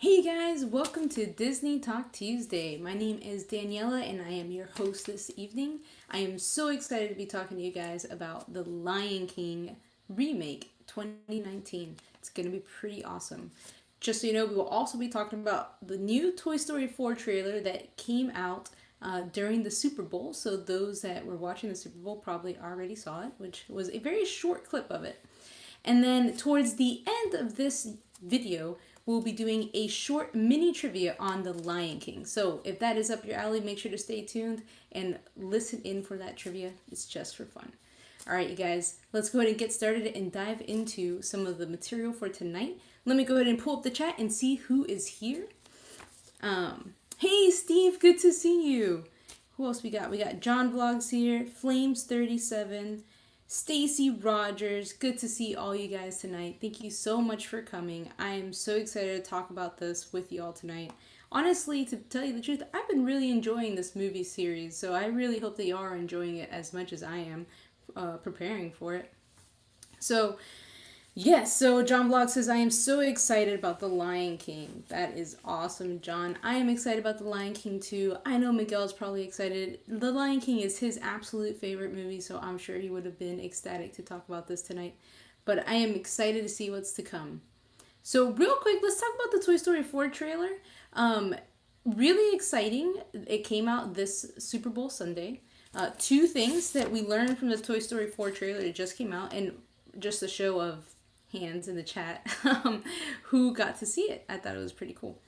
Hey guys, welcome to Disney Talk Tuesday. My name is Daniela and I am your host this evening. I am so excited to be talking to you guys about the Lion King remake 2019. It's going to be pretty awesome. Just so you know, we will also be talking about the new Toy Story 4 trailer that came out during the Super Bowl. So those that were watching the Super Bowl probably already saw it, which was a very short clip of it. And then towards the end of this video, we'll be doing a short mini trivia on the Lion King. So if that is up your alley, make sure to stay tuned and listen in for that trivia. It's just for fun. All right, you guys, let's go ahead and get started and dive into some of the material for tonight. Let me go ahead and pull up the chat and see who is here. Hey, Steve, good to see you. Who else we got? We got John Vlogs here, Flames37, Stacy Rogers. Good to see all you guys tonight. Thank you so much for coming. I am so excited to talk about this with you all tonight. Honestly, to tell you the truth, I've been really enjoying this movie series, so I really hope that you are enjoying it as much as I am preparing for it. So, yes, so John Vlog says, I am so excited about The Lion King. That is awesome, John. I am excited about The Lion King too. I know Miguel's probably excited. The Lion King is his absolute favorite movie, so I'm sure he would have been ecstatic to talk about this tonight. But I am excited to see what's to come. So, real quick, let's talk about the Toy Story 4 trailer. Really exciting. It came out this Super Bowl Sunday. Two things that we learned from the Toy Story 4 trailer that just came out, and just a show of hands in the chat who got to see it. I thought it was pretty cool.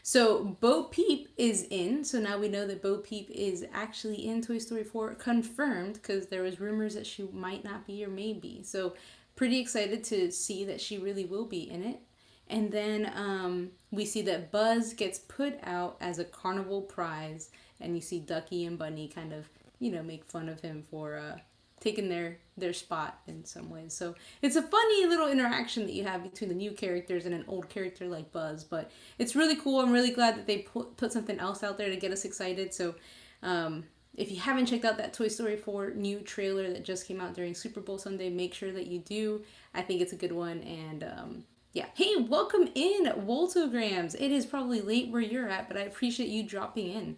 So Bo Peep is in. So now we know that Bo Peep is actually in Toy Story 4, confirmed, because there was rumors that she might not be or may be. So pretty excited to see that she really will be in it. And then we see that Buzz gets put out as a carnival prize, and you see Ducky and Bunny kind of, make fun of him for taking their spot in some ways. So it's a funny little interaction that you have between the new characters and an old character like Buzz, but it's really cool. I'm really glad that they put something else out there to get us excited. So if you haven't checked out that Toy Story 4 new trailer that just came out during Super Bowl Sunday, make sure that you do. I think it's a good one. And yeah. Hey, welcome in, Woltograms. It is probably late where you're at, but I appreciate you dropping in.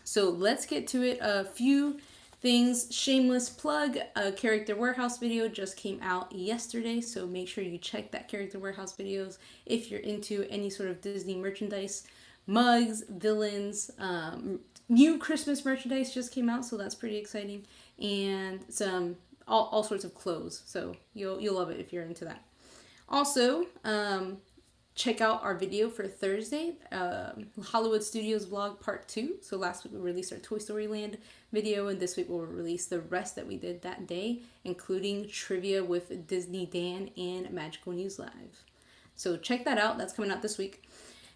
So let's get to it. A few things. Shameless plug. A Character Warehouse video just came out yesterday, so make sure you check that Character Warehouse videos if you're into any sort of Disney merchandise. Mugs, villains, new Christmas merchandise just came out, so that's pretty exciting. And some all sorts of clothes, so you'll love it if you're into that. Also, check out our video for Thursday, Hollywood Studios vlog part 2. So last week we released our Toy Story Land video, and this week we'll release the rest that we did that day, including trivia with Disney Dan and Magical News Live. So check that out. That's coming out this week.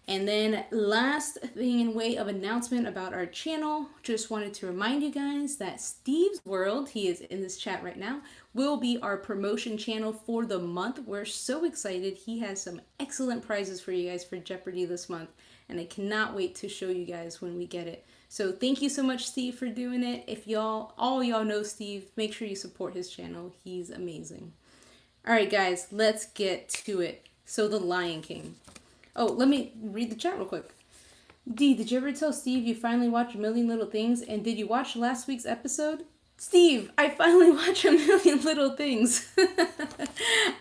And then last thing in way of announcement about our channel, just wanted to remind you guys that Steve's World, he is in this chat right now, will be our promotion channel for the month. We're so excited. He has some excellent prizes for you guys for Jeopardy this month, and I cannot wait to show you guys when we get it. So thank you so much, Steve, for doing it. If all y'all know Steve, make sure you support his channel. He's amazing. All right, guys, let's get to it. So The Lion King. Oh, let me read the chat real quick. D, did you ever tell Steve you finally watched A Million Little Things? And did you watch last week's episode? Steve, I finally watched A Million Little Things.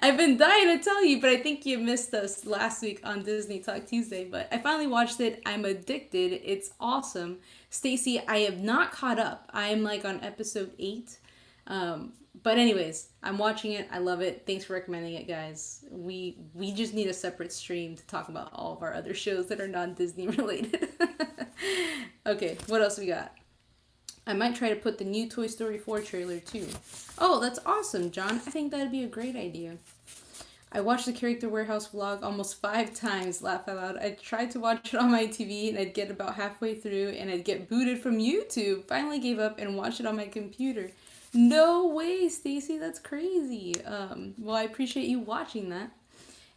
I've been dying to tell you, but I think you missed us last week on Disney Talk Tuesday. But I finally watched it. I'm addicted. It's awesome. Stacy, I have not caught up. I am like on episode 8. But anyways, I'm watching it. I love it. Thanks for recommending it, guys. We just need a separate stream to talk about all of our other shows that are non-Disney related. Okay, what else we got? I might try to put the new Toy Story 4 trailer too. Oh, that's awesome, John. I think that'd be a great idea. I watched the Character Warehouse vlog almost 5 times, laugh out loud. I tried to watch it on my TV and I'd get about halfway through and I'd get booted from YouTube. Finally gave up and watched it on my computer. No way, Stacy, that's crazy. Well, I appreciate you watching that.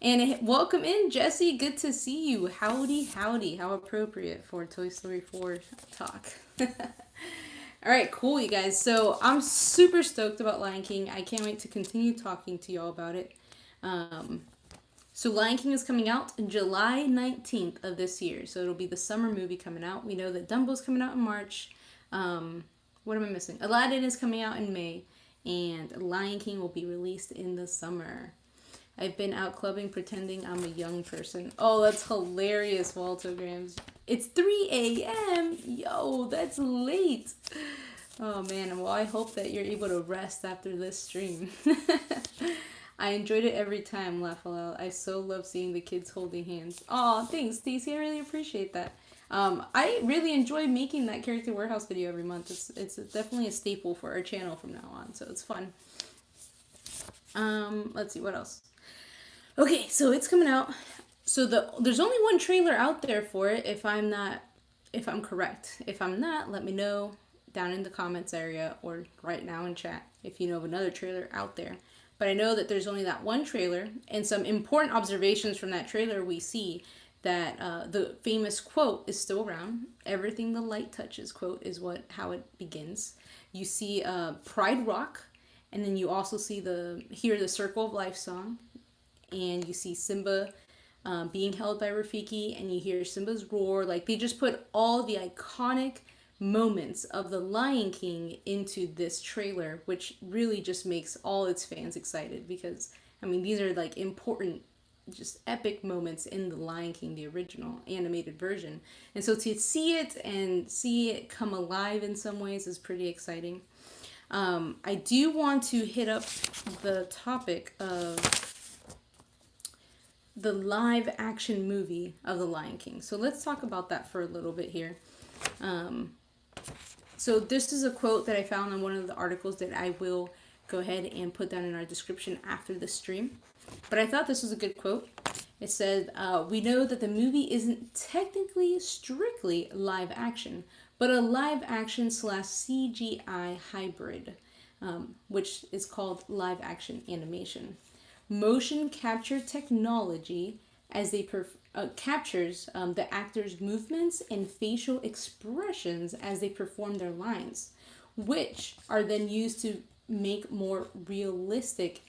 And welcome in, Jesse. Good to see you. Howdy, howdy. How appropriate for Toy Story 4 talk. All right, cool, you guys. So I'm super stoked about Lion King. I can't wait to continue talking to y'all about it. So Lion King is coming out July 19th of this year. So it'll be the summer movie coming out. We know that Dumbo's coming out in March. What am I missing? Aladdin is coming out in May. And Lion King will be released in the summer. I've been out clubbing pretending I'm a young person. Oh, that's hilarious, Waltograms. It's 3 a.m. Yo, that's late. Oh man, well I hope that you're able to rest after this stream. I enjoyed it every time, laugh aloud. I so love seeing the kids holding hands. Oh, thanks, Stacey. I really appreciate that. I really enjoy making that character warehouse video every month. It's definitely a staple for our channel from now on, so it's fun. Let's see what else. Okay, so it's coming out. So there's only one trailer out there for it. If I'm correct. If I'm not, let me know down in the comments area or right now in chat if you know of another trailer out there. But I know that there's only that one trailer, and some important observations from that trailer we see that the famous quote is still around. Everything the light touches quote is how it begins. You see Pride Rock, and then you also hear the Circle of Life song, and you see Simba being held by Rafiki, and you hear Simba's roar. Like, they just put all the iconic moments of the Lion King into this trailer, which really just makes all its fans excited, because I mean, these are like important, just epic moments in the Lion King, the original animated version. And so to see it come alive in some ways is pretty exciting. I do want to hit up the topic of the live action movie of the Lion King. So let's talk about that for a little bit here. So this is a quote that I found on one of the articles that I will go ahead and put down in our description after the stream. But I thought this was a good quote. It said, we know that the movie isn't technically strictly live action, but a live action / CGI hybrid, which is called live action animation. Motion capture technology as they captures the actors' movements and facial expressions as they perform their lines, which are then used to make more realistic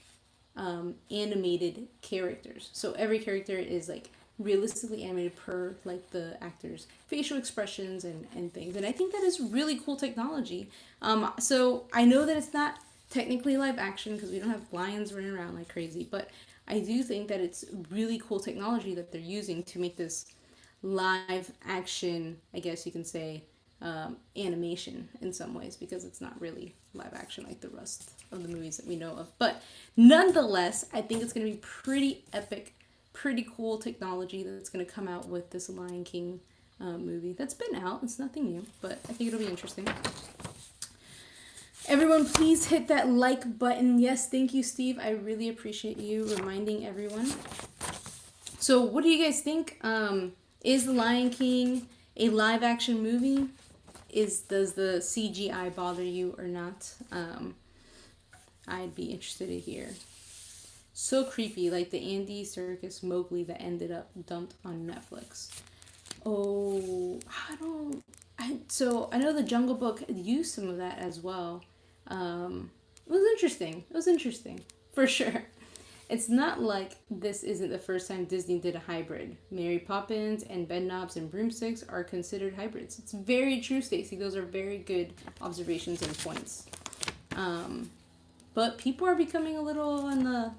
animated characters. So every character is like realistically animated per like the actors' facial expressions and things. And I think that is really cool technology. So I know that it's not technically live action because we don't have lions running around like crazy, but I do think that it's really cool technology that they're using to make this live action, I guess you can say, animation in some ways, because it's not really live action like the rest of the movies that we know of. But nonetheless, I think it's going to be pretty epic, pretty cool technology that's going to come out with this Lion King movie that's been out. It's nothing new, but I think it'll be interesting. Everyone, please hit that like button. Yes, thank you, Steve. I really appreciate you reminding everyone. So what do you guys think? Is The Lion King a live action movie? Does the CGI bother you or not? I'd be interested to hear. So creepy, like the Andy Serkis Mowgli that ended up dumped on Netflix. Oh, I know the Jungle Book used some of that as well. It was interesting for sure. It's not like this isn't the first time Disney did a hybrid. Mary Poppins and Bedknobs and Broomsticks are considered hybrids. It's very true, Stacey. Those are very good observations and points. But people are becoming a little on the,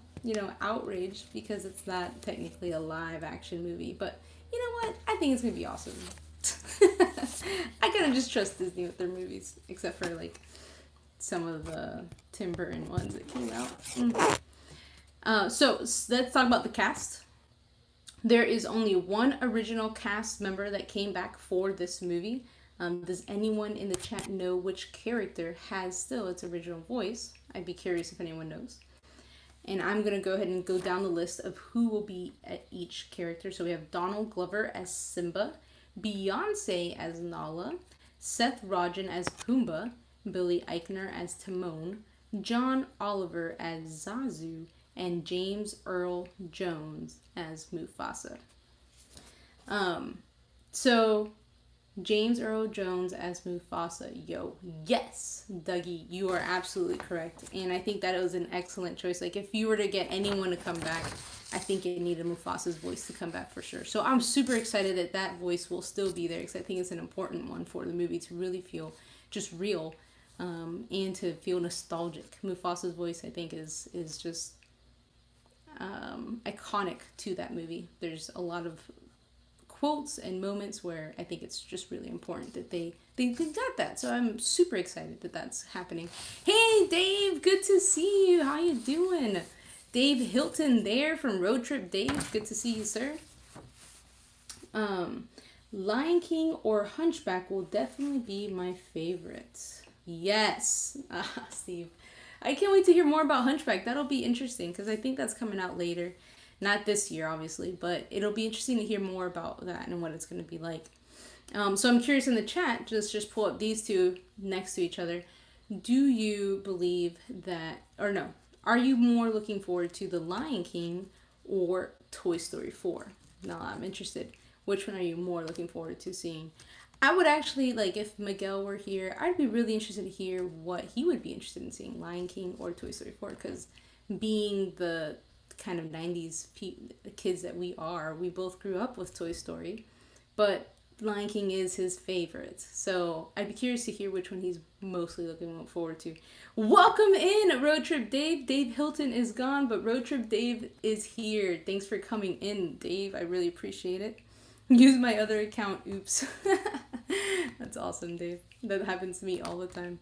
outraged because it's not technically a live action movie. But you know what? I think it's going to be awesome. I gotta just trust Disney with their movies, except for like some of the Tim Burton ones that came out. So let's talk about the cast. There is only one original cast member that came back for this movie. Does anyone in the chat know which character has still its original voice? I'd be curious if anyone knows. And I'm going to go ahead and go down the list of who will be at each character. So we have Donald Glover as Simba, Beyonce as Nala, Seth Rogen as Pumbaa, Billy Eichner as Timon, John Oliver as Zazu, and James Earl Jones as Mufasa. So James Earl Jones as Mufasa. Yo, yes, Dougie, you are absolutely correct. And I think that it was an excellent choice. Like, if you were to get anyone to come back, I think it needed Mufasa's voice to come back for sure. So I'm super excited that that voice will still be there because I think it's an important one for the movie to really feel just real, and to feel nostalgic. Mufasa's voice, I think, is just iconic to that movie. There's a lot of quotes and moments where I think it's just really important that they got that. So I'm super excited that that's happening. Hey Dave, good to see you. How you doing? Dave Hilton there from Road Trip Dave. Good to see you, sir. Lion King or Hunchback will definitely be my favorite. Yes, Steve. I can't wait to hear more about Hunchback. That'll be interesting because I think that's coming out later. Not this year, obviously, but it'll be interesting to hear more about that and what it's going to be like. So I'm curious in the chat, just pull up these two next to each other. Do you believe that, or no, are you more looking forward to The Lion King or Toy Story 4? Now I'm interested. Which one are you more looking forward to seeing? I would actually, like, if Miguel were here, I'd be really interested to hear what he would be interested in seeing, Lion King or Toy Story 4, because being the kind of 90s kids that we are, we both grew up with Toy Story, but Lion King is his favorite. So I'd be curious to hear which one he's mostly looking forward to. Welcome in, Road Trip Dave. Dave Hilton is gone, but Road Trip Dave is here. Thanks for coming in, Dave. I really appreciate it. Use my other account. Oops. That's awesome, Dave. That happens to me all the time.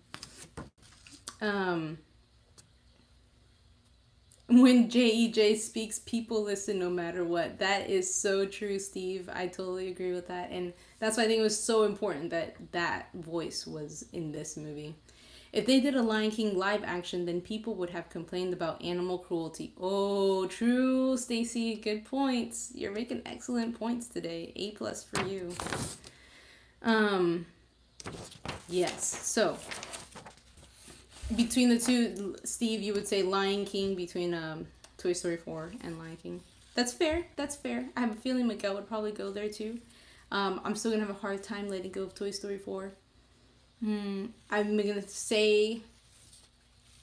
When JEJ speaks, people listen no matter what. That is so true, Steve. I totally agree with that. And that's why I think it was so important that that voice was in this movie. If they did a Lion King live action, then people would have complained about animal cruelty. Oh, true, Stacy. Good points. You're making excellent points today. A+ for you. Yes. So, between the two, Steve, you would say Lion King between Toy Story 4 and Lion King. That's fair. That's fair. I have a feeling Miguel would probably go there too. I'm still gonna have a hard time letting go of Toy Story 4. I'm gonna say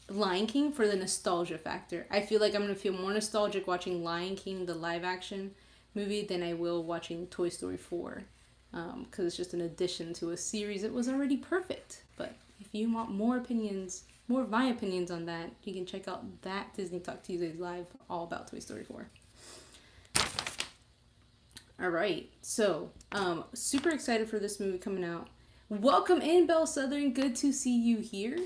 Lion King for the nostalgia factor. I feel like I'm gonna feel more nostalgic watching Lion King, the live action movie, than I will watching Toy Story 4. Because it's just an addition to a series that was already perfect. But if you want more opinions, more of my opinions on that, you can check out that Disney Talk Tuesdays live all about Toy Story 4. All right, so super excited for this movie coming out. Welcome in, Belle Southern. Good to see you here.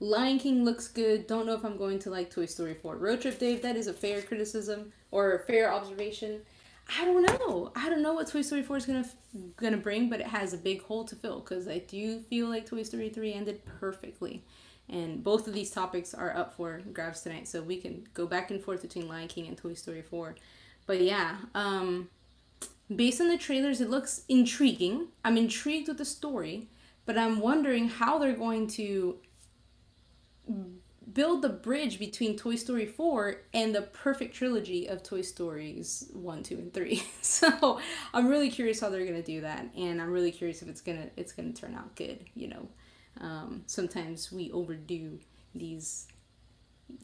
Lion King looks good. Don't know if I'm going to like Toy Story 4. Road Trip Dave, that is a fair criticism or a fair observation. I don't know. I don't know what Toy Story 4 is gonna bring, but it has a big hole to fill because I do feel like Toy Story 3 ended perfectly. And both of these topics are up for grabs tonight, so we can go back and forth between Lion King and Toy Story 4. But yeah, based on the trailers, it looks intriguing. I'm intrigued with the story, but I'm wondering how they're going to build the bridge between Toy Story 4 and the perfect trilogy of Toy Stories 1, 2, and 3. So I'm really curious how they're going to do that, and I'm really curious if it's gonna turn out good, you know. Sometimes we overdo these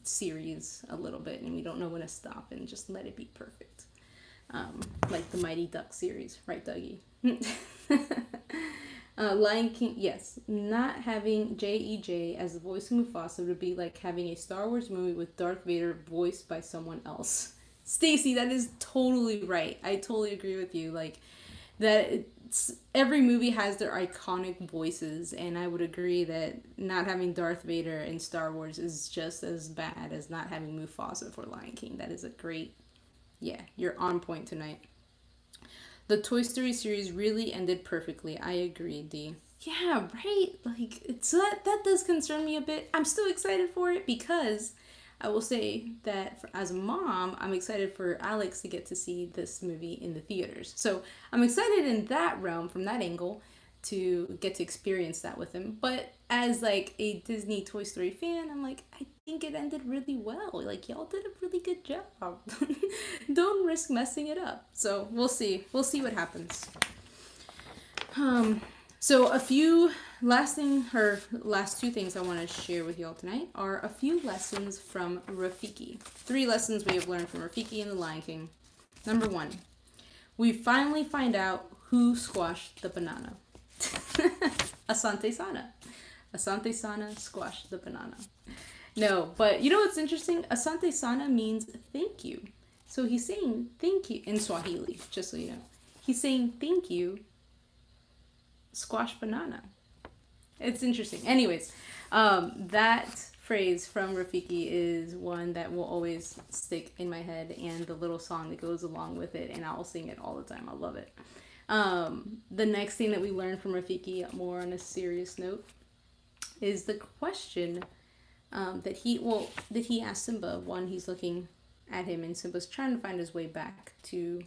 series a little bit, and we don't know when to stop and just let it be perfect. Like the Mighty Duck series, right, Dougie? Lion King, yes. Not having JEJ as the voice of Mufasa would be like having a Star Wars movie with Darth Vader voiced by someone else. Stacy, that is totally right. I totally agree with you. Like, that every movie has their iconic voices, and I would agree that not having Darth Vader in Star Wars is just as bad as not having Mufasa for Lion King. That is a great, yeah, you're on point tonight. The Toy Story series really ended perfectly. I agree, D. Yeah, right. Like, it's that does concern me a bit. I'm still excited for it because I will say that as a mom, I'm excited for Alex to get to see this movie in the theaters. So I'm excited in that realm, from that angle, to get to experience that with him. But as like a Disney Toy Story fan, I'm like, I think it ended really well. Like, y'all did a really good job. Don't risk messing it up. So we'll see. We'll see what happens. Um, so a few last two things I want to share with y'all tonight are a few lessons from Rafiki. 3 lessons we have learned from Rafiki and the Lion King. Number 1, we finally find out who squashed the banana. Asante Sana. Asante Sana squashed the banana. No, but you know what's interesting? Asante Sana means thank you. So he's saying thank you in Swahili, just so you know. He's saying thank you, squash banana. It's interesting. Anyways, that phrase from Rafiki is one that will always stick in my head, and the little song that goes along with it, and I'll sing it all the time. I love it. The next thing that we learned from Rafiki, more on a serious note, is the question that he asked Simba. One, he's looking at him, and Simba's trying to find his way back to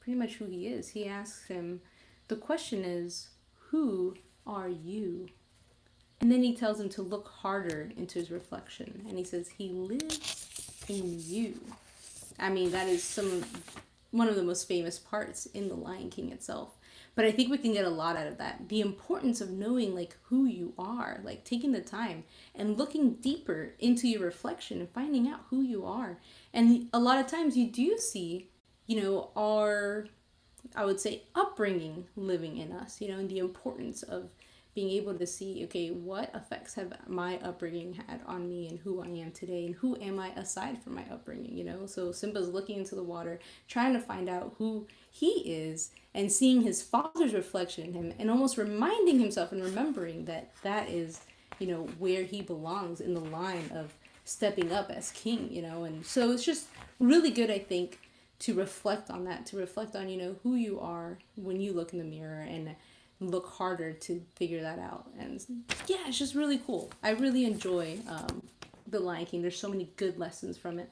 pretty much who he is. He asks him, the question is, who are you? And then he tells him to look harder into his reflection, and he says he lives in you. I mean, that is one of the most famous parts in The Lion King itself. But I think we can get a lot out of that. The importance of knowing like who you are, like taking the time and looking deeper into your reflection and finding out who you are. And a lot of times you do see, our, I would say, upbringing living in us, and the importance of being able to see, okay, what effects have my upbringing had on me and who I am today, and who am I aside from my upbringing, So Simba's looking into the water, trying to find out who he is, and seeing his father's reflection in him, and almost reminding himself and remembering that that is, where he belongs in the line of stepping up as king, And so it's just really good, I think, to reflect on that, to reflect on, who you are when you look in the mirror, and look harder to figure that out. And yeah, it's just really cool. I really enjoy The Lion King. There's so many good lessons from it.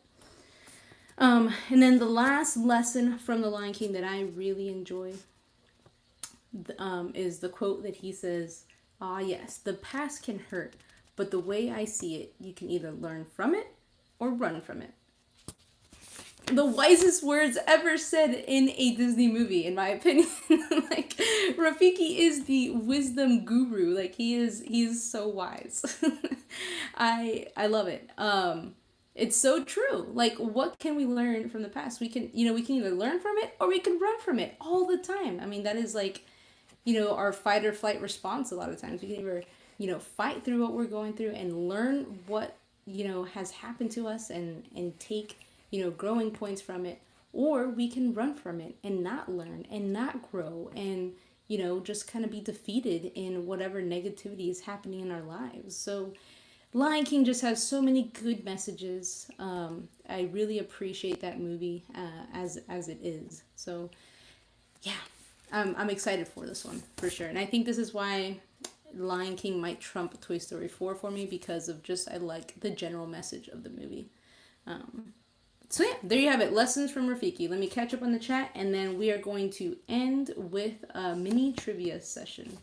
And then the last lesson from The Lion King that I really enjoy is the quote that he says, "Ah, yes, the past can hurt, but the way I see it, you can either learn from it or run from it." The wisest words ever said in a Disney movie, in my opinion. Like, Rafiki is the wisdom guru. Like, he's so wise. I love it. It's so true. Like, what can we learn from the past? We can either learn from it or we can run from it all the time. I mean, that is like, our fight or flight response a lot of times. We can either, fight through what we're going through and learn what, has happened to us, and take, growing points from it, or we can run from it and not learn and not grow, and, just kind of be defeated in whatever negativity is happening in our lives. So Lion King just has so many good messages. I really appreciate that movie as it is. So yeah, I'm excited for this one for sure. And I think this is why Lion King might trump Toy Story 4 for me, because of just, I like the general message of the movie. So yeah, there you have it. Lessons from Rafiki. Let me catch up on the chat, and then we are going to end with a mini trivia session.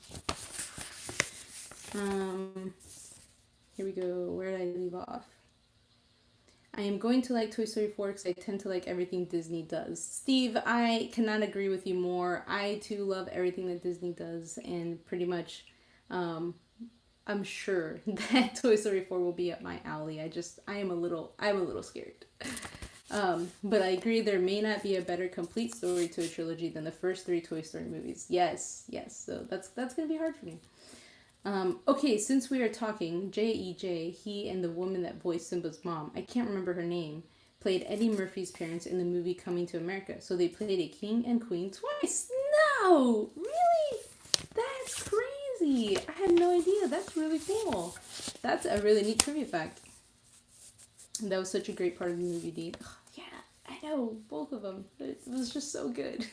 Here we go. Where did I leave off? I am going to like Toy Story 4 because I tend to like everything Disney does. Steve, I cannot agree with you more. I too love everything that Disney does, and pretty much, I'm sure that Toy Story 4 will be up my alley. I'm a little scared. But I agree, there may not be a better complete story to a trilogy than the first 3 Toy Story movies. Yes. So that's gonna be hard for me. Okay, since we are talking, J.E.J., he and the woman that voiced Simba's mom, I can't remember her name, played Eddie Murphy's parents in the movie Coming to America. So they played a king and queen twice. No! Really? That's crazy. I had no idea. That's really cool. That's a really neat trivia fact. That was such a great part of the movie, Dee. Yeah, I know, both of them. It was just so good.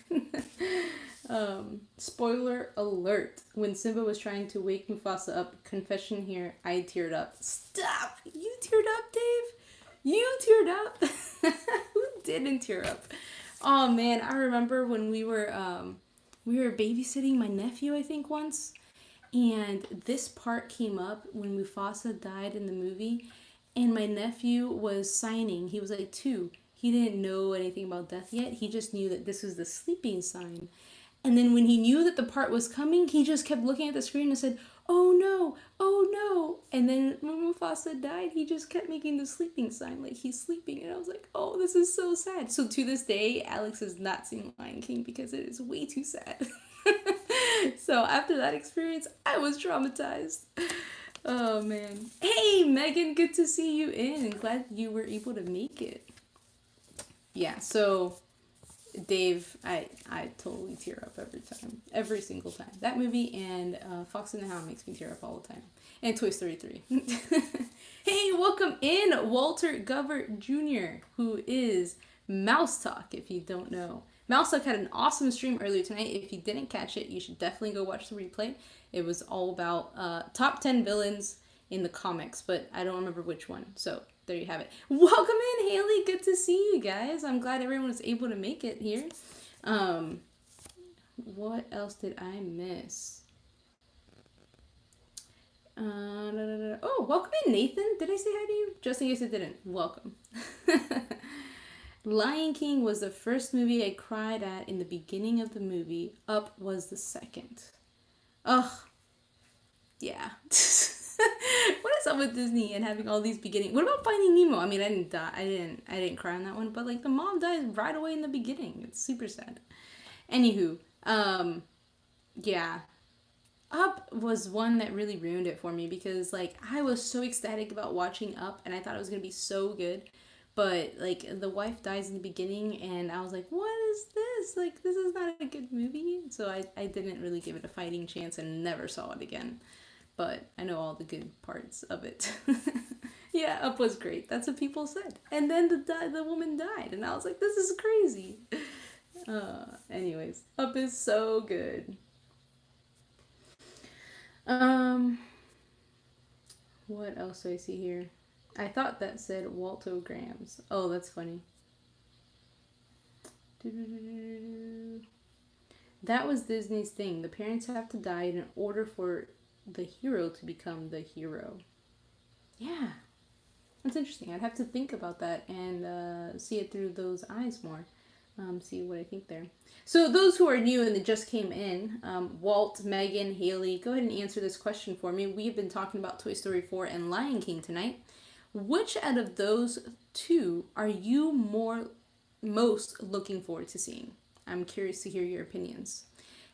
Spoiler alert. When Simba was trying to wake Mufasa up, confession here, I teared up. Stop! You teared up, Dave? You teared up? Who didn't tear up? Oh man, I remember when we were babysitting my nephew, I think, once, and this part came up when Mufasa died in the movie, and my nephew was signing. He was like 2. He didn't know anything about death yet. He just knew that this was the sleeping sign. And then when he knew that the part was coming, he just kept looking at the screen and said, "Oh no, oh no." And then when Mufasa died, he just kept making the sleeping sign like he's sleeping. And I was like, oh, this is so sad. So to this day, Alex has not seen Lion King because it is way too sad. So after that experience, I was traumatized. Oh man. Hey, Megan, good to see you in. Glad you were able to make it. Yeah, so Dave, I totally tear up every time, every single time. That movie and Fox and the Hound makes me tear up all the time, and Toy Story 3. Hey, welcome in Walter Govert Jr., who is Mouse Talk. If you don't know, Mouse Talk had an awesome stream earlier tonight. If you didn't catch it, you should definitely go watch the replay. It was all about top 10 villains in the comics, but I don't remember which one. So there you have it. Welcome in, Haley. Good to see you guys. I'm glad everyone was able to make it here. What else did I miss? Oh, welcome in, Nathan. Did I say hi to you? Just in case I didn't. Welcome. Lion King was the first movie I cried at in the beginning of the movie. Up was the second. Ugh. Yeah. What is up with Disney and having all these beginning? What about Finding Nemo? I mean, I didn't die. I didn't cry on that one, but like the mom dies right away in the beginning. It's super sad. Anywho, yeah. Up was one that really ruined it for me because like I was so ecstatic about watching Up and I thought it was gonna be so good. But like the wife dies in the beginning and I was like, what is this? Like this is not a good movie. So I didn't really give it a fighting chance and never saw it again. But I know all the good parts of it. Yeah, Up was great. That's what people said. And then the woman died, and I was like, this is crazy. Anyways, Up is so good. What else do I see here? I thought that said Waltograms. Oh, that's funny. That was Disney's thing. The parents have to die in order for the hero to become the hero. Yeah, that's interesting. I'd have to think about that and see it through those eyes more. See what I think there. So those who are new and that just came in, Walt, Megan, Haley, go ahead and answer this question for me. We've been talking about Toy Story 4 and Lion King tonight. Which out of those two are you most looking forward to seeing? I'm curious to hear your opinions.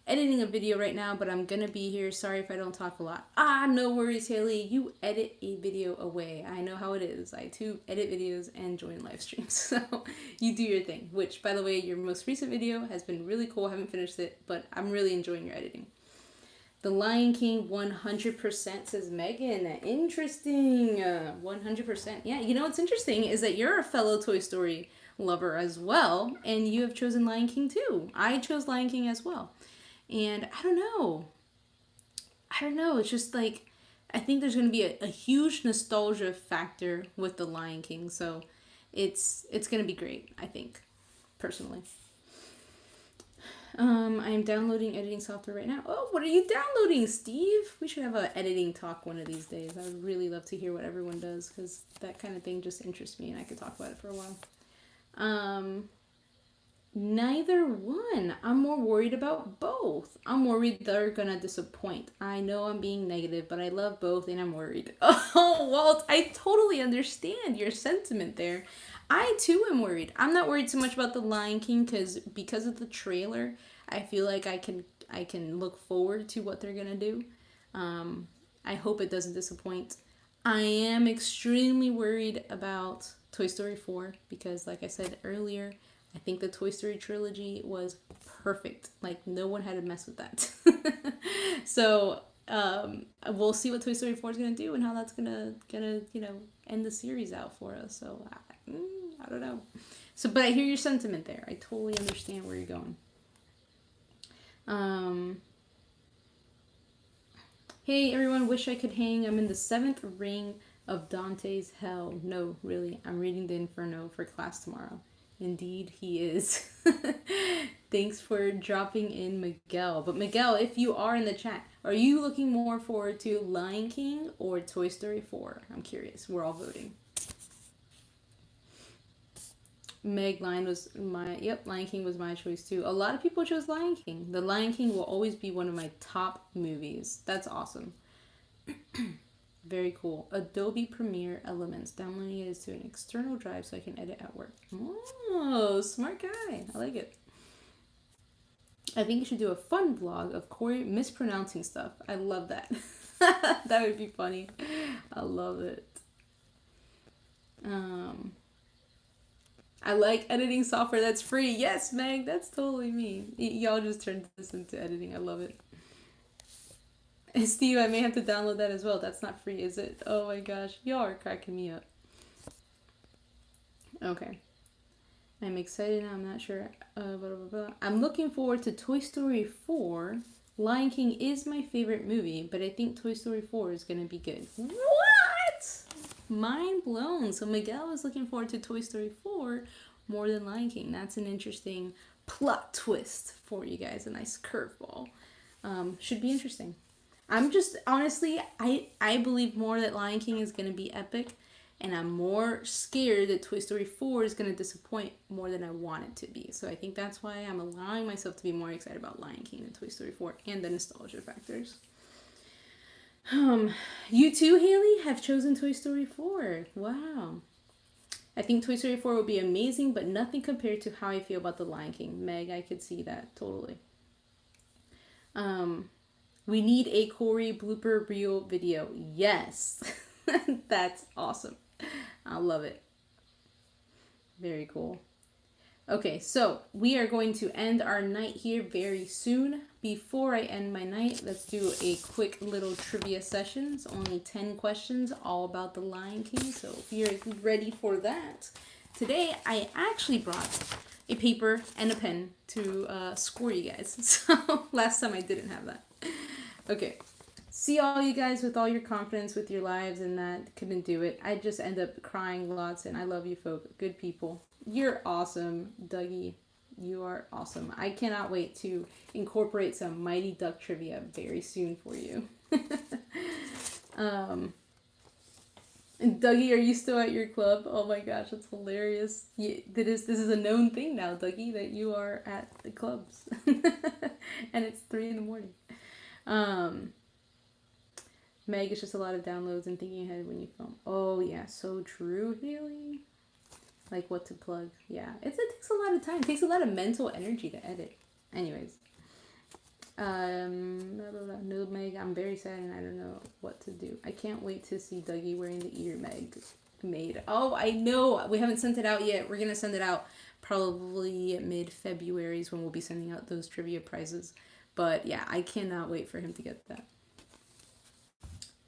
Editing a video right now, but I'm gonna be here. Sorry if I don't talk a lot. No worries, Haley. You edit a video away. I know how it is. I too edit videos and join live streams. So you do your thing. Which, by the way, your most recent video has been really cool. I haven't finished it, but I'm really enjoying your editing. The Lion King 100% says Megan. Interesting. 100%. Yeah, you know what's interesting is that you're a fellow Toy Story lover as well, and you have chosen Lion King too. I chose Lion King as well. And I don't know. It's just like, I think there's going to be a huge nostalgia factor with the Lion King. So it's going to be great, I think, personally. I am downloading editing software right now. Oh, what are you downloading, Steve? We should have an editing talk one of these days. I would really love to hear what everyone does because that kind of thing just interests me and I could talk about it for a while. Neither one. I'm more worried about both. I'm worried they're gonna disappoint. I know I'm being negative, but I love both and I'm worried. Oh, Walt, I totally understand your sentiment there. I too am worried. I'm not worried so much about the Lion King because of the trailer. I feel like I can look forward to what they're gonna do. I hope it doesn't disappoint. I am extremely worried about Toy Story 4 because, like I said earlier, I think the Toy Story trilogy was perfect. Like, no one had to mess with that. So, we'll see what Toy Story 4 is going to do and how that's gonna end the series out for us. So, I don't know. So, but I hear your sentiment there. I totally understand where you're going. Hey, everyone, wish I could hang. I'm in the 7th ring of Dante's Hell. No, really, I'm reading the Inferno for class tomorrow. Indeed, he is. Thanks for dropping in, Miguel. But Miguel, if you are in the chat, are you looking more forward to Lion King or Toy Story 4? I'm curious. We're all voting. Lion King was my choice too. A lot of people chose Lion King. The Lion King will always be one of my top movies. That's awesome. Very cool. Adobe Premiere Elements. Downloading it is to an external drive so I can edit at work. Oh, smart guy. I like it. I think you should do a fun vlog of Corey mispronouncing stuff. I love that. That would be funny. I love it. I like editing software that's free. Yes, Meg, that's totally me. Y'all just turned this into editing. I love it. And Steve, I may have to download that as well. That's not free, is it? Oh my gosh. Y'all are cracking me up. Okay. I'm excited. I'm not sure. Blah, blah, blah. I'm looking forward to Toy Story 4. Lion King is my favorite movie, but I think Toy Story 4 is going to be good. What? Mind blown. So Miguel is looking forward to Toy Story 4 more than Lion King. That's an interesting plot twist for you guys. A nice curveball. Should be interesting. I'm just, honestly, I believe more that Lion King is going to be epic. And I'm more scared that Toy Story 4 is going to disappoint more than I want it to be. So I think that's why I'm allowing myself to be more excited about Lion King than Toy Story 4 and the nostalgia factors. You too, Haley, have chosen Toy Story 4. Wow. I think Toy Story 4 will be amazing, but nothing compared to how I feel about The Lion King. Meg, I could see that totally. We need a Corey blooper reel video. Yes. That's awesome. I love it. Very cool. Okay, so we are going to end our night here very soon. Before I end my night, let's do a quick little trivia session. It's only 10 questions, all about The Lion King. So if you're ready for that, today I actually brought a paper and a pen to score you guys. So last time I didn't have that. Okay. See all you guys with all your confidence with your lives and that couldn't do it. I just end up crying lots and I love you folk. Good people. You're awesome, Dougie. You are awesome. I cannot wait to incorporate some Mighty Duck trivia very soon for you. And Dougie, are you still at your club? Oh my gosh, that's hilarious. This is a known thing now, Dougie, that you are at the clubs. And it's 3 a.m. Meg, it's just a lot of downloads and thinking ahead when you film. Oh yeah, so true, Haley. Like what to plug. Yeah, it takes a lot of time. It takes a lot of mental energy to edit. Anyways. No, Meg, I'm very sad and I don't know what to do. I can't wait to see Dougie wearing the ear Meg made. Oh, I know. We haven't sent it out yet. We're going to send it out probably mid-February is when we'll be sending out those trivia prizes. But yeah, I cannot wait for him to get that.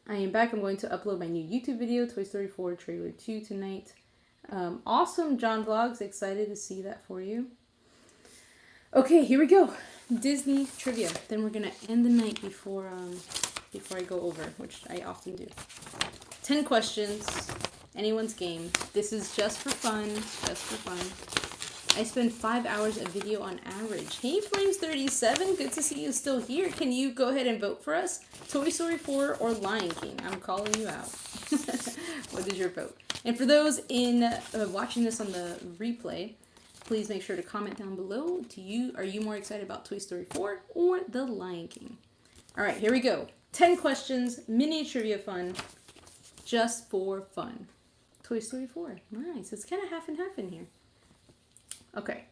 I am back. I'm going to upload my new YouTube video, Toy Story 4 Trailer 2 tonight. Awesome, John Vlogs. Excited to see that for you. Okay, here we go. Disney trivia. Then we're going to end the night before I go over, which I often do. 10 questions. Anyone's game. This is just for fun. Just for fun. I spend 5 hours a video on average. Hey, Flames37, good to see you still here. Can you go ahead and vote for us? Toy Story 4 or Lion King? I'm calling you out. What is your vote? And for those in watching this on the replay, please make sure to comment down below. Are you more excited about Toy Story 4 or The Lion King? All right, here we go. 10 questions, mini trivia fun, just for fun. Toy Story 4. Nice. It's kind of half and half in here. Okay.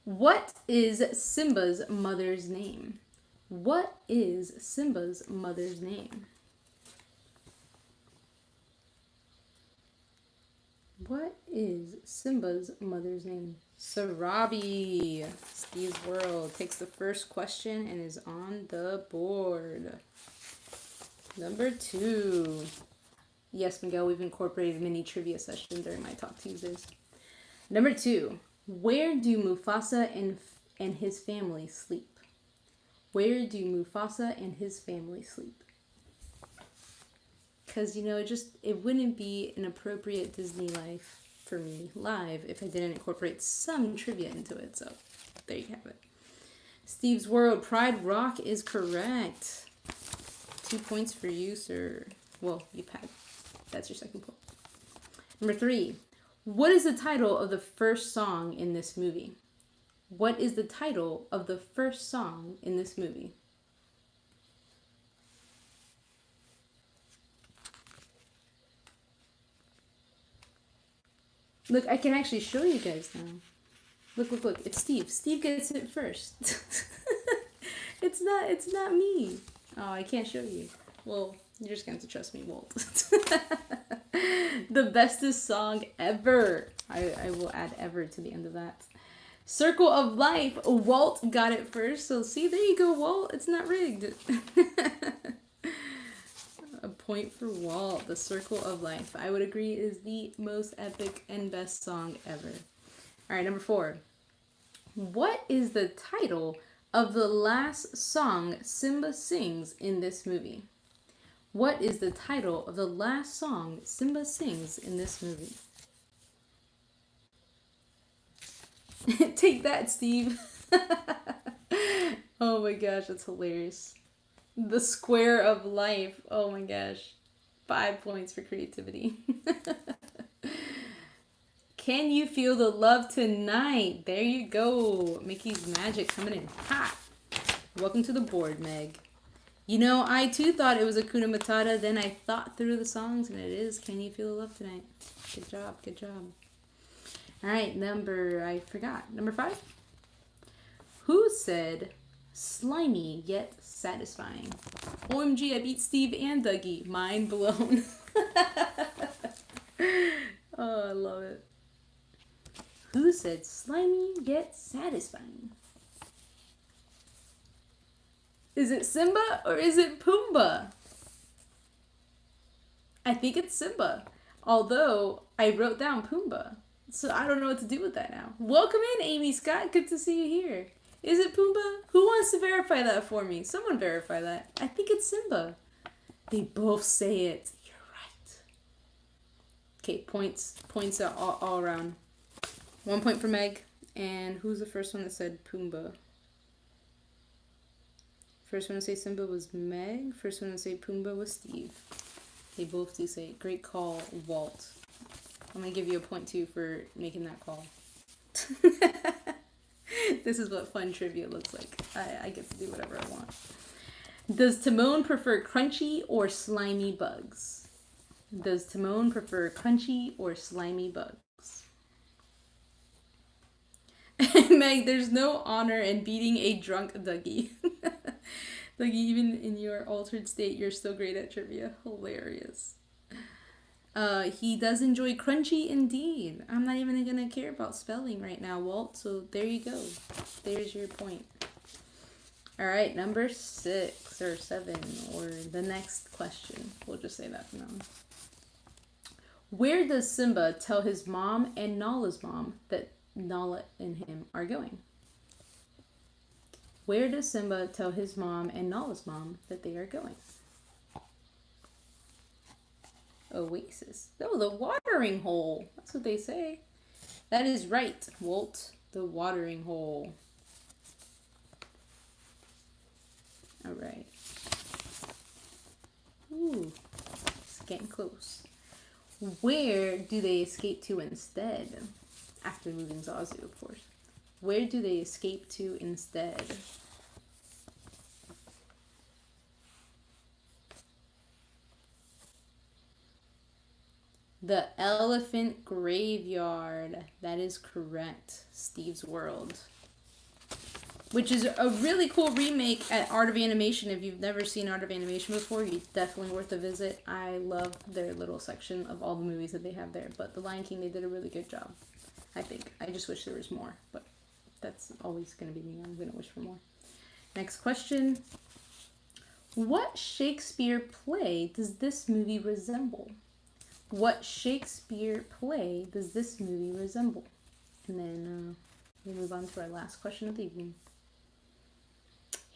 What is Simba's mother's name? What is Simba's mother's name? What is Simba's mother's name? Sarabi. Steve's World takes the first question and is on the board. Number 2. Yes, Miguel, we've incorporated a mini trivia session during my Talk Tuesdays. Number 2. Where do Mufasa and his family sleep? Where do Mufasa and his family sleep? Because, it wouldn't be an appropriate Disney life for me live if I didn't incorporate some trivia into it. So, there you have it. Steve's World, Pride Rock is correct. 2 points for you, sir. Well, that's your second point. Number 3. What is the title of the first song in this movie? What is the title of the first song in this movie? Look, I can actually show you guys now. Look, look, look. It's Steve. Steve gets it first. It's not me. Oh, I can't show you. Well, you're just going to have to trust me, Walt. The bestest song ever. I will add ever to the end of that. Circle of Life. Walt got it first. So see, there you go, Walt. It's not rigged. A point for Walt. The Circle of Life. I would agree is the most epic and best song ever. All right, number 4. What is the title of the last song Simba sings in this movie? What is the title of the last song Simba sings in this movie? Take that, Steve. Oh my gosh, that's hilarious. The Square of Life. Oh my gosh. 5 points for creativity. Can You Feel the Love Tonight? There you go. Mickey's Magic coming in hot. Welcome to the board, Meg. You know, I too thought it was Hakuna Matata. Then I thought through the songs, and it is Can You Feel the Love Tonight? Good job, good job. All right, number 5. Who said slimy yet satisfying? OMG, I beat Steve and Dougie. Mind blown. Oh, I love it. Who said slimy yet satisfying? Is it Simba or is it Pumbaa? I think it's Simba. Although I wrote down Pumbaa. So I don't know what to do with that now. Welcome in, Amy Scott. Good to see you here. Is it Pumbaa? Who wants to verify that for me? Someone verify that. I think it's Simba. They both say it. You're right. Okay, points are all around. 1 point for Meg. And who's the first one that said Pumbaa? First one to say Simba was Meg. First one to say Pumbaa was Steve. They both do say it. Great call, Walt. I'm going to give you a point too for making that call. This is what fun trivia looks like. I get to do whatever I want. Does Timon prefer crunchy or slimy bugs? Does Timon prefer crunchy or slimy bugs? Meg, there's no honor in beating a drunk Dougie. Dougie, even in your altered state, you're still great at trivia. Hilarious. He does enjoy crunchy indeed. I'm not even gonna care about spelling right now, Walt. So there you go. There's your point. All right, number 6 or 7 or the next question. We'll just say that for now. Where does Simba tell his mom and Nala's mom that Nala and him are going? Where does Simba tell his mom and Nala's mom that they are going? Oasis. Oh, the watering hole. That's what they say. That is right, Walt. The watering hole. All right. Ooh, it's getting close. Where do they escape to instead? After losing Zazu, of course. Where do they escape to instead? The Elephant Graveyard. That is correct. Steve's World. Which is a really cool remake at Art of Animation. If you've never seen Art of Animation before, it's definitely worth a visit. I love their little section of all the movies that they have there. But The Lion King, they did a really good job, I think. I just wish there was more. But that's always going to be me. I'm going to wish for more. Next question. What Shakespeare play does this movie resemble? What Shakespeare play does this movie resemble? And then we'll move on to our last question of the evening.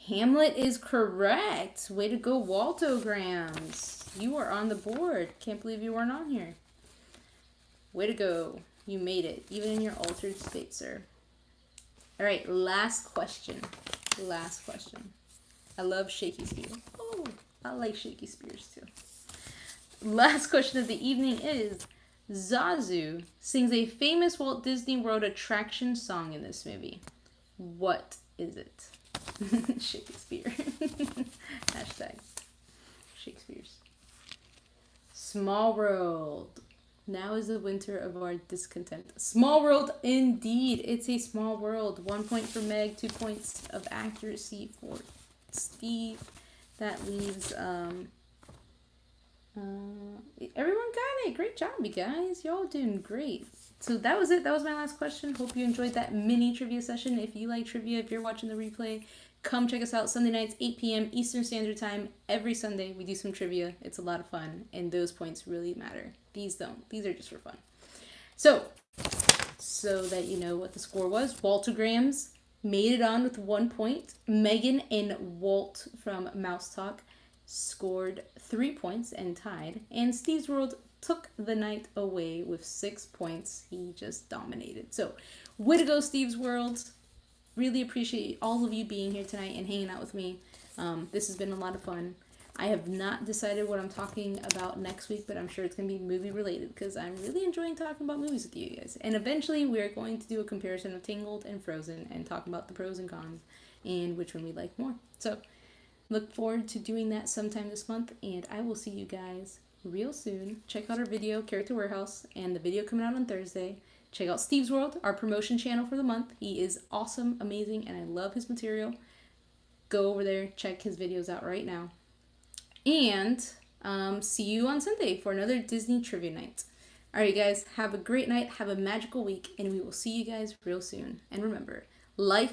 Hamlet is correct. Way to go, Waltograms. You are on the board. Can't believe you weren't on here. Way to go. You made it, even in your altered state, sir. All right, last question. Last question. I love Shaky Spears. Oh, I like Shaky Spears too. Last question of the evening is, Zazu sings a famous Walt Disney World attraction song in this movie. What is it? Shakespeare. Hashtag Shakespeare's. Small World. Now is the winter of our discontent. Small World, indeed. It's a small world. 1 point for Meg, 2 points of accuracy for Steve. That leaves everyone got it. Great job, you guys. Y'all doing great. So that was it. That was my last question. Hope you enjoyed that mini trivia session. If you like trivia, if you're watching the replay, come check us out Sunday nights, 8 p.m. Eastern Standard Time. Every Sunday, we do some trivia. It's a lot of fun, and those points really matter. These don't. These are just for fun. So that you know what the score was, Walter Grams made it on with 1 point. Megan and Walt from Mouse Talk scored 3 points and tied. And Steve's World took the night away with 6 points. He just dominated. So, way to go, Steve's World. Really appreciate all of you being here tonight and hanging out with me. This has been a lot of fun. I have not decided what I'm talking about next week, but I'm sure it's going to be movie related because I'm really enjoying talking about movies with you guys. And eventually we're going to do a comparison of Tangled and Frozen and talk about the pros and cons and which one we like more. So look forward to doing that sometime this month, and I will see you guys real soon. Check out our video, Character Warehouse, and the video coming out on Thursday. Check out Steve's World, our promotion channel for the month. He is awesome, amazing, and I love his material. Go over there, check his videos out right now. And see you on Sunday for another Disney Trivia Night. Alright guys, have a great night, have a magical week, and we will see you guys real soon. And remember, life